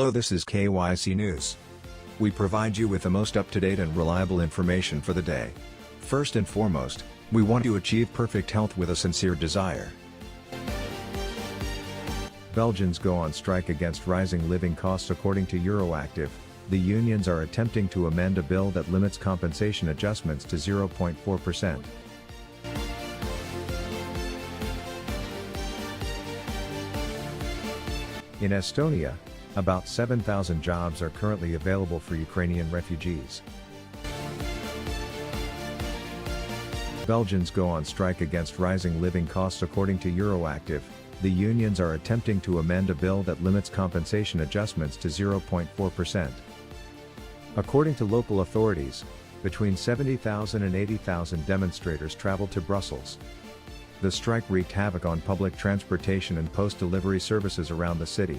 Hello, this is KYC News. We provide you with the most up-to-date and reliable information for the day. First and foremost, we want to achieve perfect health with a sincere desire. Belgians go on strike against rising living costs according to Euroactiv. The unions are attempting to amend a bill that limits compensation adjustments to 0.4%. In Estonia, about 7,000 jobs are currently available for Ukrainian refugees. Belgians go on strike against rising living costs according to Euroactiv. The unions are attempting to amend a bill that limits compensation adjustments to 0.4%. According to local authorities, between 70,000 and 80,000 demonstrators traveled to Brussels. The strike wreaked havoc on public transportation and post-delivery services around the city.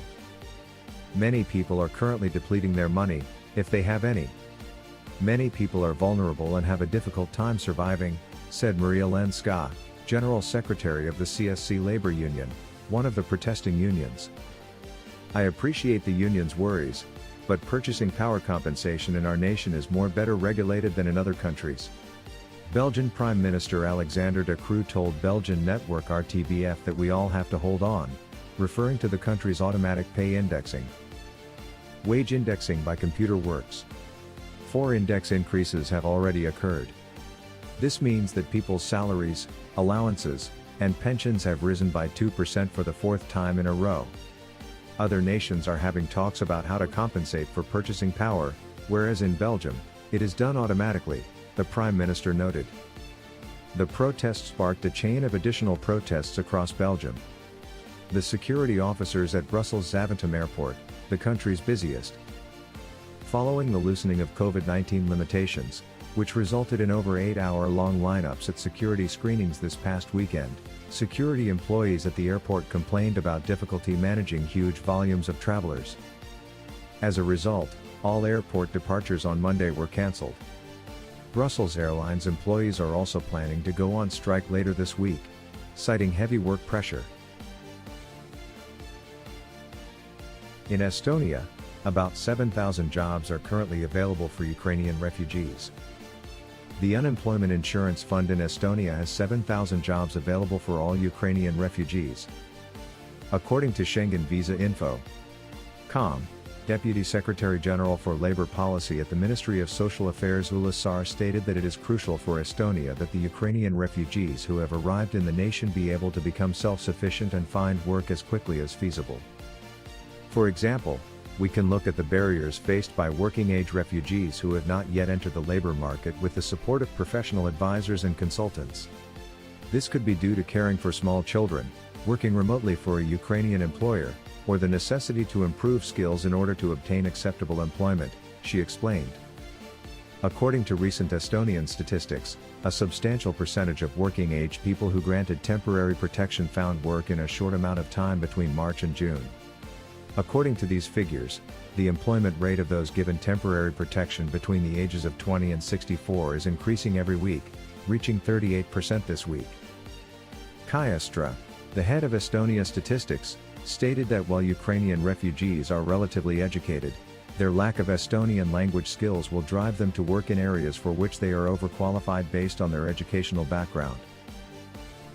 Many people are currently depleting their money, if they have any. Many people are vulnerable and have a difficult time surviving, said Maria Lenska, General Secretary of the CSC Labor Union, one of the protesting unions. I appreciate the union's worries, but purchasing power compensation in our nation is more better regulated than in other countries. Belgian Prime Minister Alexander De Croo told Belgian network RTBF that we all have to hold on, referring to the country's automatic pay indexing. Wage indexing by computer works. 4 index increases have already occurred. This means that people's salaries, allowances, and pensions have risen by 2% for the 4th time in a row. Other nations are having talks about how to compensate for purchasing power, whereas in Belgium, it is done automatically, the Prime Minister noted. The protest sparked a chain of additional protests across Belgium. The security officers at Brussels Zaventem Airport, the country's busiest. Following the loosening of COVID-19 limitations, which resulted in over 8-hour-long lineups at security screenings this past weekend, security employees at the airport complained about difficulty managing huge volumes of travelers. As a result, all airport departures on Monday were cancelled. Brussels Airlines employees are also planning to go on strike later this week, citing heavy work pressure. In Estonia, about 7,000 jobs are currently available for Ukrainian refugees. The Unemployment Insurance Fund in Estonia has 7,000 jobs available for all Ukrainian refugees. According to Schengen Visa Info.com, Deputy Secretary General for Labor Policy at the Ministry of Social Affairs Ulla Saar stated that it is crucial for Estonia that the Ukrainian refugees who have arrived in the nation be able to become self-sufficient and find work as quickly as feasible. For example, we can look at the barriers faced by working-age refugees who have not yet entered the labor market with the support of professional advisors and consultants. This could be due to caring for small children, working remotely for a Ukrainian employer, or the necessity to improve skills in order to obtain acceptable employment, she explained. According to recent Estonian statistics, a substantial percentage of working-age people who granted temporary protection found work in a short amount of time between March and June. According to these figures, the employment rate of those given temporary protection between the ages of 20 and 64 is increasing every week, reaching 38% this week. Kyastra, the head of Estonia Statistics, stated that while Ukrainian refugees are relatively educated, their lack of Estonian language skills will drive them to work in areas for which they are overqualified based on their educational background.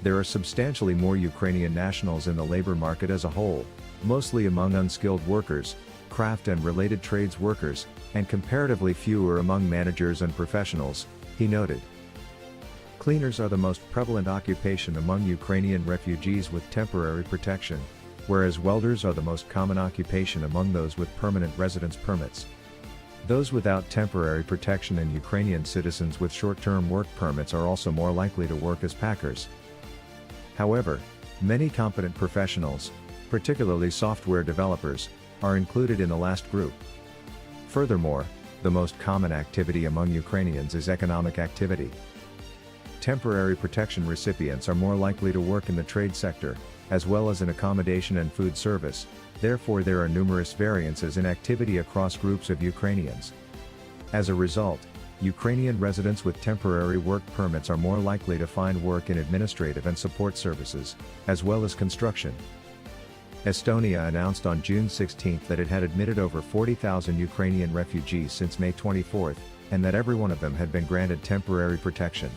There are substantially more Ukrainian nationals in the labor market as a whole, mostly among unskilled workers, craft and related trades workers, and comparatively fewer among managers and professionals, he noted. Cleaners are the most prevalent occupation among Ukrainian refugees with temporary protection, whereas welders are the most common occupation among those with permanent residence permits. Those without temporary protection and Ukrainian citizens with short-term work permits are also more likely to work as packers. However, many competent professionals, particularly software developers, are included in the last group. Furthermore, the most common activity among Ukrainians is economic activity. Temporary protection recipients are more likely to work in the trade sector, as well as in accommodation and food service, therefore there are numerous variances in activity across groups of Ukrainians. As a result, Ukrainian residents with temporary work permits are more likely to find work in administrative and support services, as well as construction. Estonia announced on June 16 that it had admitted over 40,000 Ukrainian refugees since May 24, and that every one of them had been granted temporary protection.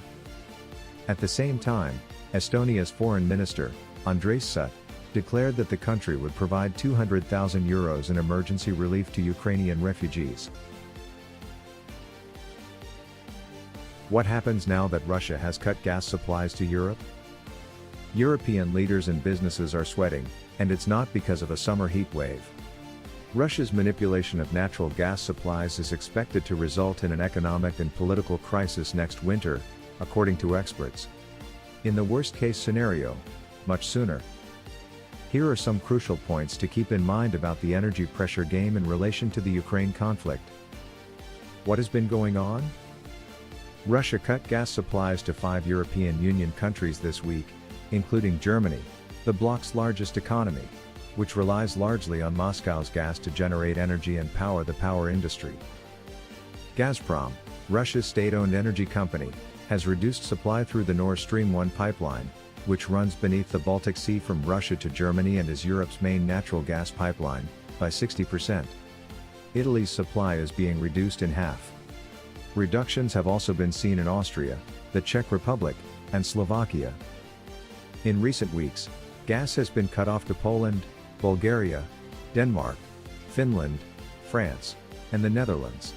At the same time, Estonia's foreign minister, Andres Sutt, declared that the country would provide €200,000 in emergency relief to Ukrainian refugees. What happens now that Russia has cut gas supplies to Europe? European leaders and businesses are sweating, and it's not because of a summer heat wave. Russia's manipulation of natural gas supplies is expected to result in an economic and political crisis next winter, according to experts. In the worst-case scenario, much sooner. Here are some crucial points to keep in mind about the energy pressure game in relation to the Ukraine conflict. What has been going on? Russia cut gas supplies to 5 European Union countries this week, including Germany, the bloc's largest economy, which relies largely on Moscow's gas to generate energy and power the power industry. Gazprom, Russia's state-owned energy company, has reduced supply through the Nord Stream 1 pipeline, which runs beneath the Baltic Sea from Russia to Germany and is Europe's main natural gas pipeline, by 60%. Italy's supply is being reduced in half. Reductions have also been seen in Austria, the Czech Republic, and Slovakia. In recent weeks, gas has been cut off to Poland, Bulgaria, Denmark, Finland, France, and the Netherlands.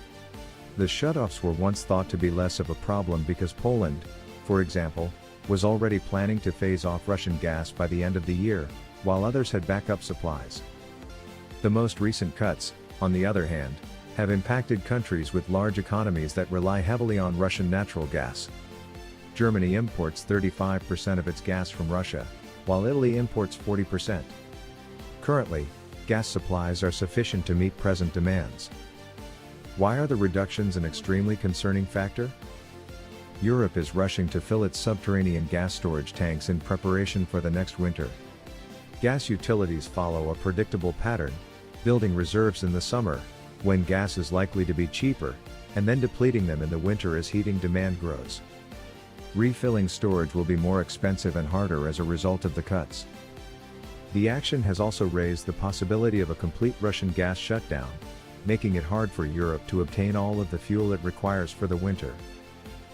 The shutoffs were once thought to be less of a problem because Poland, for example, was already planning to phase off Russian gas by the end of the year, while others had backup supplies. The most recent cuts, on the other hand, have impacted countries with large economies that rely heavily on Russian natural gas. Germany imports 35% of its gas from Russia, while Italy imports 40%. Currently, gas supplies are sufficient to meet present demands. Why are the reductions an extremely concerning factor? Europe is rushing to fill its subterranean gas storage tanks in preparation for the next winter. Gas utilities follow a predictable pattern, building reserves in the summer, when gas is likely to be cheaper, and then depleting them in the winter as heating demand grows. Refilling storage will be more expensive and harder as a result of the cuts. The action has also raised the possibility of a complete Russian gas shutdown, making it hard for Europe to obtain all of the fuel it requires for the winter.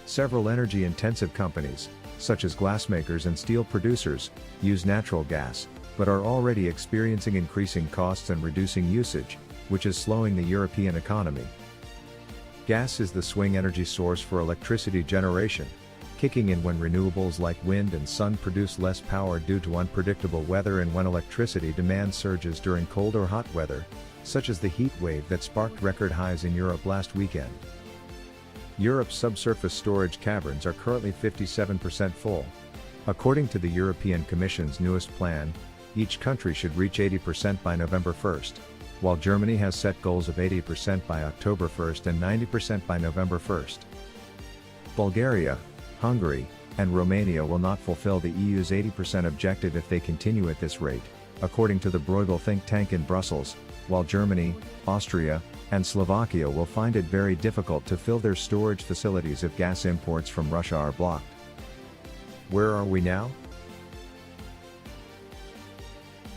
Several energy-intensive companies, such as glassmakers and steel producers, use natural gas, but are already experiencing increasing costs and reducing usage, which is slowing the European economy. Gas is the swing energy source for electricity generation, kicking in when renewables like wind and sun produce less power due to unpredictable weather and when electricity demand surges during cold or hot weather, such as the heat wave that sparked record highs in Europe last weekend. Europe's subsurface storage caverns are currently 57% full. According to the European Commission's newest plan, each country should reach 80% by November 1st, while Germany has set goals of 80% by October 1st and 90% by November 1st. Bulgaria, Hungary, and Romania will not fulfill the EU's 80% objective if they continue at this rate, according to the Bruegel think tank in Brussels, while Germany, Austria, and Slovakia will find it very difficult to fill their storage facilities if gas imports from Russia are blocked. Where are we now?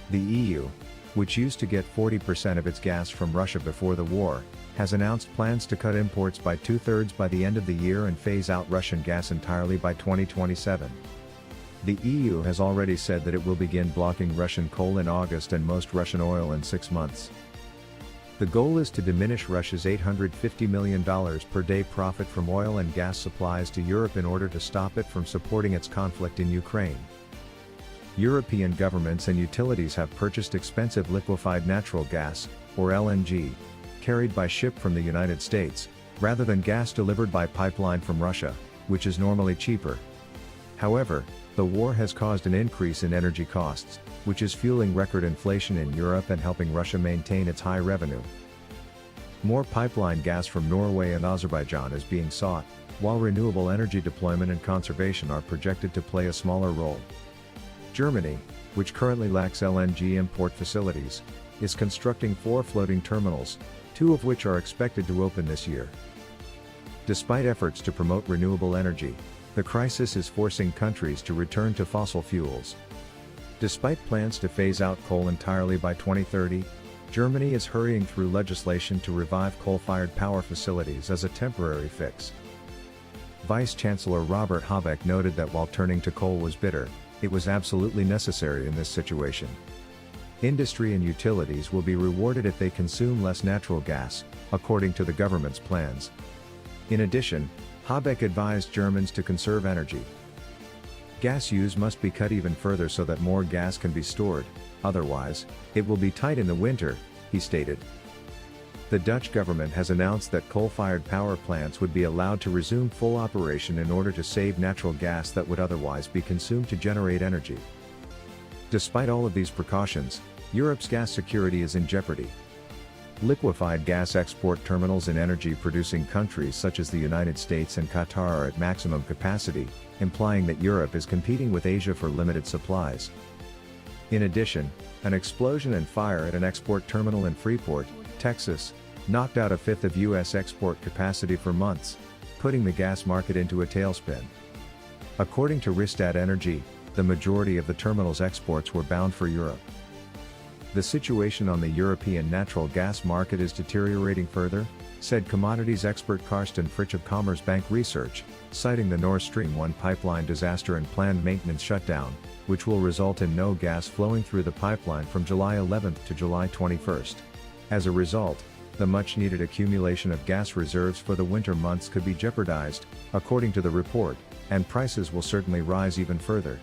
The EU, which used to get 40% of its gas from Russia before the war, has announced plans to cut imports by 2/3 by the end of the year and phase out Russian gas entirely by 2027. The EU has already said that it will begin blocking Russian coal in August and most Russian oil in 6 months. The goal is to diminish Russia's $850 million per day profit from oil and gas supplies to Europe in order to stop it from supporting its conflict in Ukraine. European governments and utilities have purchased expensive liquefied natural gas, or LNG, carried by ship from the United States, rather than gas delivered by pipeline from Russia, which is normally cheaper. However, the war has caused an increase in energy costs, which is fueling record inflation in Europe and helping Russia maintain its high revenue. More pipeline gas from Norway and Azerbaijan is being sought, while renewable energy deployment and conservation are projected to play a smaller role. Germany, which currently lacks LNG import facilities, is constructing 4 floating terminals, 2 of which are expected to open this year. Despite efforts to promote renewable energy, the crisis is forcing countries to return to fossil fuels. Despite plans to phase out coal entirely by 2030, Germany is hurrying through legislation to revive coal-fired power facilities as a temporary fix. Vice Chancellor Robert Habeck noted that while turning to coal was bitter, it was absolutely necessary in this situation. Industry and utilities will be rewarded if they consume less natural gas, according to the government's plans. In addition, Habeck advised Germans to conserve energy. Gas use must be cut even further so that more gas can be stored, otherwise, it will be tight in the winter, he stated. The Dutch government has announced that coal-fired power plants would be allowed to resume full operation in order to save natural gas that would otherwise be consumed to generate energy. Despite all of these precautions, Europe's gas security is in jeopardy. Liquefied gas export terminals in energy-producing countries such as the United States and Qatar are at maximum capacity, implying that Europe is competing with Asia for limited supplies. In addition, an explosion and fire at an export terminal in Freeport, Texas, knocked out a fifth of U.S. export capacity for months, putting the gas market into a tailspin. According to Rystad Energy, the majority of the terminal's exports were bound for Europe. The situation on the European natural gas market is deteriorating further, said commodities expert Karsten Fritsch of Commerzbank Research, citing the Nord Stream 1 pipeline disaster and planned maintenance shutdown, which will result in no gas flowing through the pipeline from July 11 to July 21. As a result, the much-needed accumulation of gas reserves for the winter months could be jeopardized, according to the report, and prices will certainly rise even further.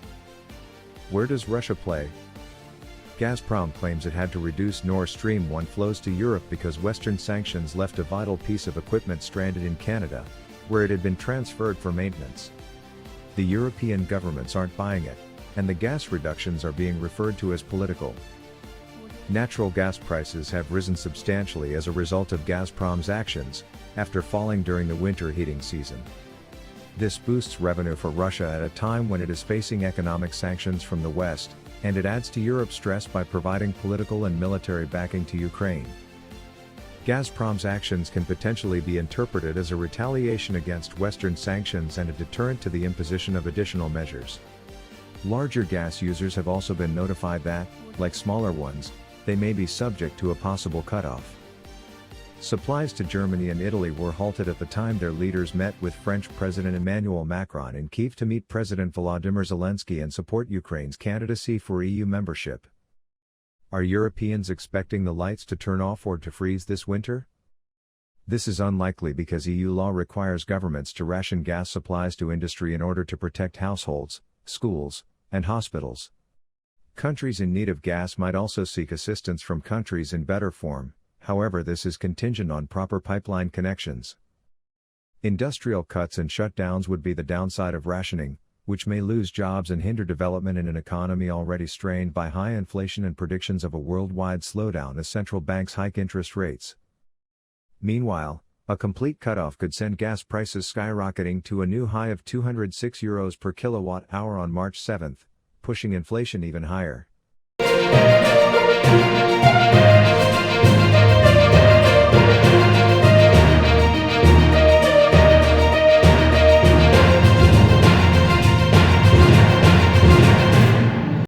Where does Russia play? Gazprom claims it had to reduce Nord Stream 1 flows to Europe because Western sanctions left a vital piece of equipment stranded in Canada, where it had been transferred for maintenance. The European governments aren't buying it, and the gas reductions are being referred to as political. Natural gas prices have risen substantially as a result of Gazprom's actions, after falling during the winter heating season. This boosts revenue for Russia at a time when it is facing economic sanctions from the West, and it adds to Europe's stress by providing political and military backing to Ukraine. Gazprom's actions can potentially be interpreted as a retaliation against Western sanctions and a deterrent to the imposition of additional measures. Larger gas users have also been notified that, like smaller ones, they may be subject to a possible cutoff. Supplies to Germany and Italy were halted at the time their leaders met with French President Emmanuel Macron in Kyiv to meet President Volodymyr Zelensky and support Ukraine's candidacy for EU membership. Are Europeans expecting the lights to turn off or to freeze this winter? This is unlikely because EU law requires governments to ration gas supplies to industry in order to protect households, schools, and hospitals. Countries in need of gas might also seek assistance from countries in better form, however this is contingent on proper pipeline connections. Industrial cuts and shutdowns would be the downside of rationing, which may lose jobs and hinder development in an economy already strained by high inflation and predictions of a worldwide slowdown as central banks hike interest rates. Meanwhile, a complete cutoff could send gas prices skyrocketing to a new high of €206 per kilowatt-hour on March 7, pushing inflation even higher.